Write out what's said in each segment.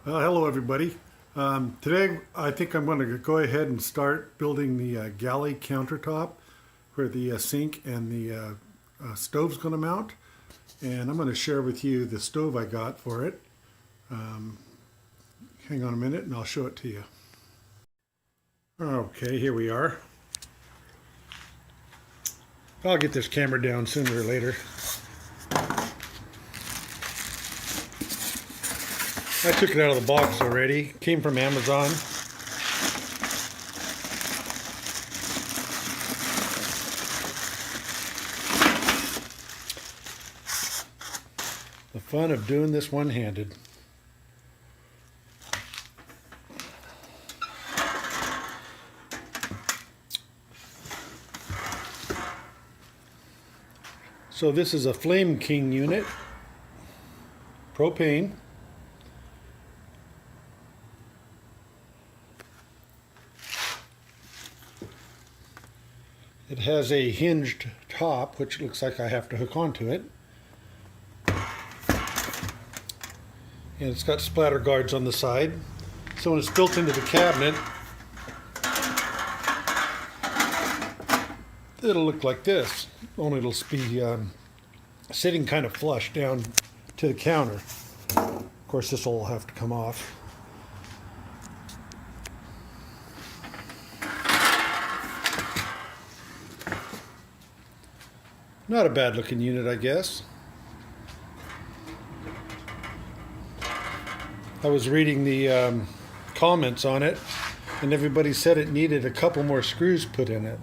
Hello everybody. Today I think I'm going to go ahead and start building the galley countertop where the sink and the stove's going to mount. And I'm going to share with you the stove I got for it. Hang on a minute and I'll show it to you. Okay, here we are. I'll get this camera down sooner or later. I took it out of the box already. Came from Amazon. The fun of doing this one-handed. So this is a Flame King unit, propane. It has a hinged top, which looks like I have to hook onto it. And it's got splatter guards on the side. So when it's built into the cabinet, it'll look like this. Only it'll be sitting kind of flush down to the counter. Of course, this will have to come off. Not a bad looking unit, I guess. I was reading the comments on it, and everybody said it needed a couple more screws put in it.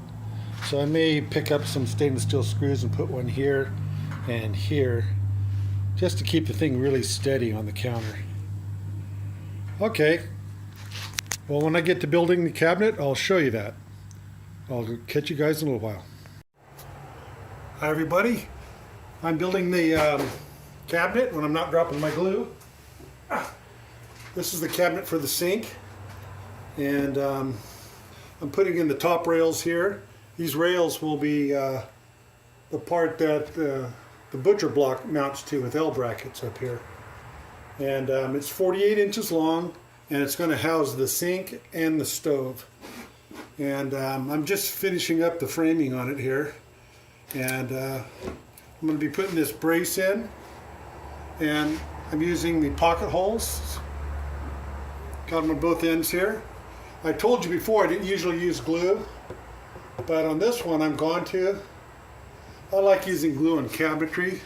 So I may pick up some stainless steel screws and put one here and here, just to keep the thing really steady on the counter. Okay, well, when I get to building the cabinet, I'll show you that. I'll catch you guys in a little while. Hi everybody, I'm building the cabinet when I'm not dropping my glue. This is the cabinet for the sink, and I'm putting in the top rails here. These rails will be the part that the butcher block mounts to with L brackets up here. And it's 48 inches long, and it's going to house the sink and the stove. And I'm just finishing up the framing on it here. And I'm going to be putting this brace in, and I'm using the pocket holes. Got them on both ends here. I told you before I didn't usually use glue, but on this one I'm going to. I like using glue on cabinetry.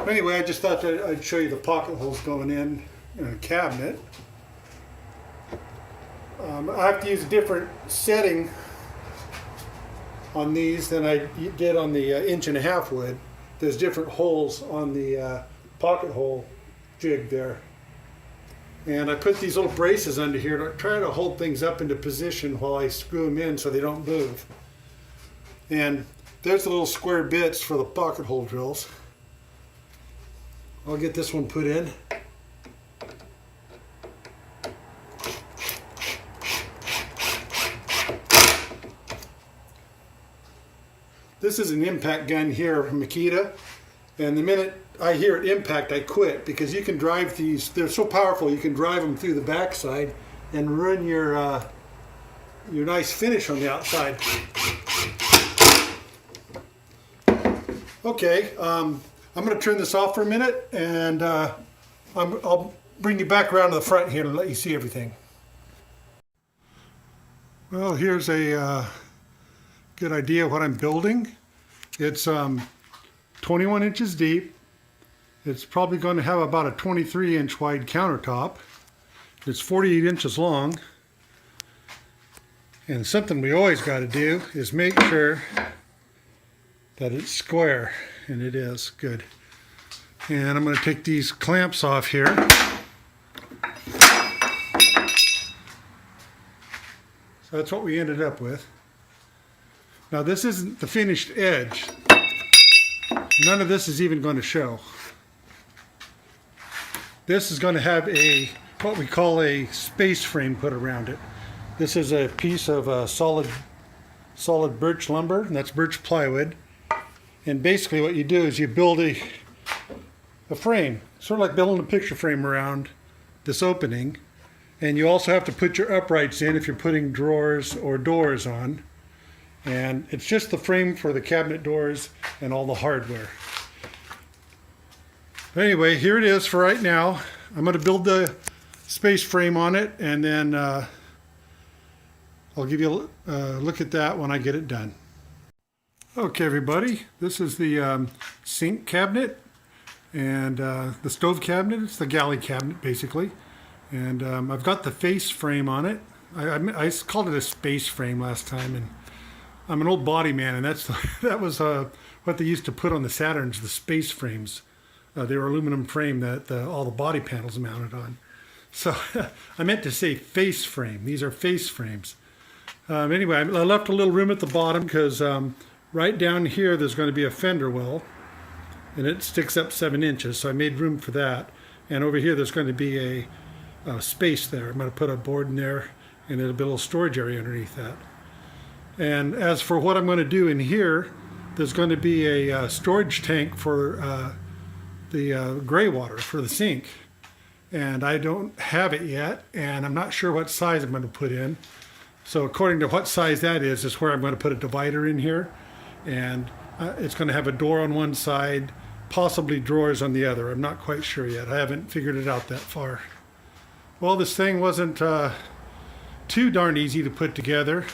Anyway, I just thought that I'd show you the pocket holes going in a cabinet. I have to use a different setting on these than I did on the 1.5 wood. There's different holes on the pocket hole jig there. And I put these little braces under here to try to hold things up into position while I screw them in so they don't move. And there's the little square bits for the pocket hole drills. I'll get this one put in. This is an impact gun here from Makita, and the minute I hear it impact, I quit, because you can drive these, they're so powerful, you can drive them through the backside and ruin your nice finish on the outside. Okay, I'm going to turn this off for a minute, and I'll bring you back around to the front here and let you see everything. Well, here's a good idea of what I'm building. It's 21 inches deep. It's probably going to have about a 23-inch wide countertop. It's 48 inches long. And something we always got to do is make sure that it's square, and it is. Good. And I'm going to take these clamps off here. So that's what we ended up with. Now this isn't the finished edge. None of this is even going to show. This is going to have a what we call a space frame put around it. This is a piece of solid birch lumber, and that's birch plywood. And basically what you do is you build a frame, sort of like building a picture frame around this opening. And you also have to put your uprights in if you're putting drawers or doors on. And it's just the frame for the cabinet doors and all the hardware. Anyway, here it is for right now. I'm going to build the space frame on it, and then I'll give you a look at that when I get it done. Okay, everybody, this is the sink cabinet and the stove cabinet. It's the Galley cabinet, basically. And I've got the face frame on it. I called it a space frame last time, and I'm an old body man, and that was what they used to put on the Saturns, the space frames. They were aluminum frame that all the body panels mounted on. So I meant to say face frame. These are face frames. Anyway, I left a little room at the bottom because right down here there's going to be a fender well, and it sticks up 7 inches, so I made room for that. And over here there's going to be a space there. I'm going to put a board in there, and there'll be a little storage area underneath that. And as for what I'm going to do in here, there's going to be a storage tank for the gray water for the sink. And I don't have it yet, and I'm not sure what size I'm going to put in. So according to what size that is where I'm going to put a divider in here. And it's going to have a door on one side, possibly drawers on the other. I'm not quite sure yet. I haven't figured it out that far. Well, this thing wasn't too darn easy to put together.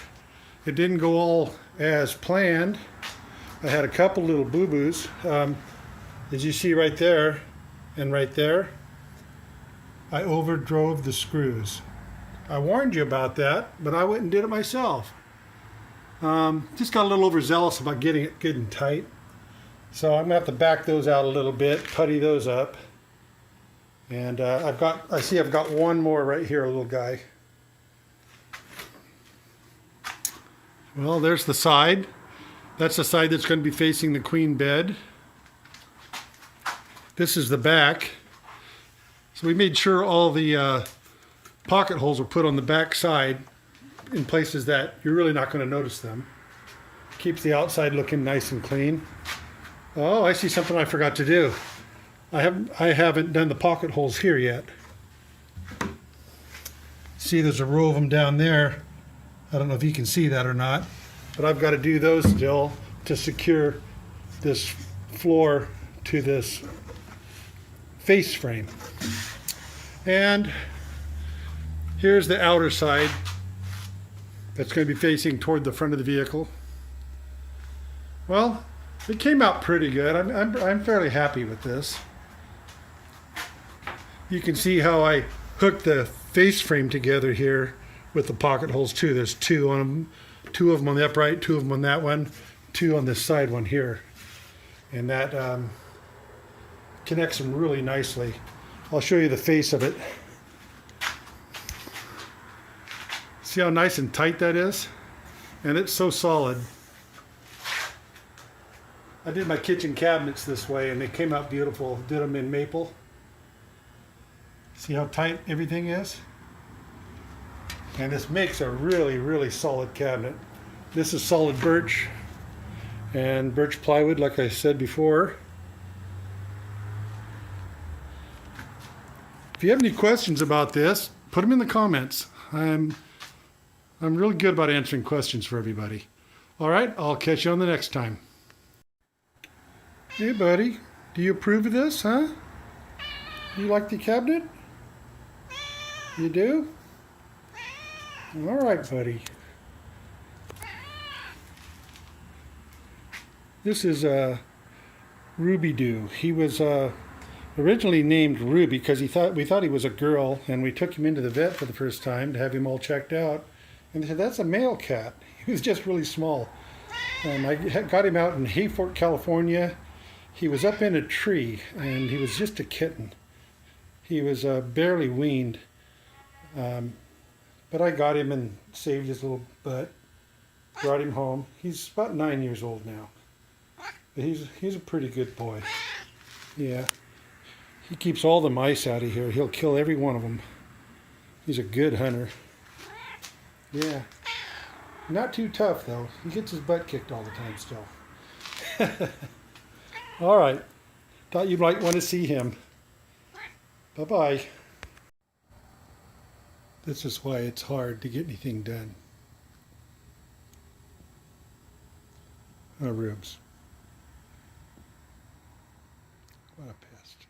It didn't go all as planned. I had a couple little boo-boos. As you see right there and right there, I overdrove the screws. I warned you about that, but I went and did it myself. Just got a little overzealous about getting it good and tight. So I'm gonna have to back those out a little bit, putty those up. And I see I've got one more right here, a little guy. Well, there's the side. That's the side that's going to be facing the queen bed. This is the back. So we made sure all the pocket holes were put on the back side in places that you're really not going to notice them. Keeps the outside looking nice and clean. Oh, I see something I forgot to do. I haven't done the pocket holes here yet. See, there's a row of them down there. I don't know if you can see that or not, but I've got to do those still to secure this floor to this face frame. And here's the outer side that's going to be facing toward the front of the vehicle. Well, it came out pretty good. I'm fairly happy with this. You can see how I hooked the face frame together here with the pocket holes too. There's two on them, 2 of them on the upright, 2 of them on that one, 2 on this side one here. And that connects them really nicely. I'll show you the face of it. See how nice and tight that is? And it's so solid. I did my kitchen cabinets this way and they came out beautiful. Did them in maple. See how tight everything is? And this makes a really, really solid cabinet. This is solid birch and birch plywood, like I said before. If you have any questions about this, put them in the comments. I'm really good about answering questions for everybody. All right, I'll catch you on the next time. Hey, buddy, do you approve of this, huh? You like the cabinet? You do? All right, buddy. This is Rubidoux. He was originally named Ruby because we thought he was a girl, and we took him into the vet for the first time to have him all checked out. And they said, that's a male cat. He was just really small. And I got him out in Hayfork, California. He was up in a tree, and he was just a kitten. He was barely weaned. But I got him and saved his little butt, brought him home. He's about 9 years old now. But he's a pretty good boy. Yeah. He keeps all the mice out of here. He'll kill every one of them. He's a good hunter. Yeah. Not too tough, though. He gets his butt kicked all the time still. All right. Thought you might want to see him. Bye-bye. This is why it's hard to get anything done. Oh, Roobs. What a pest.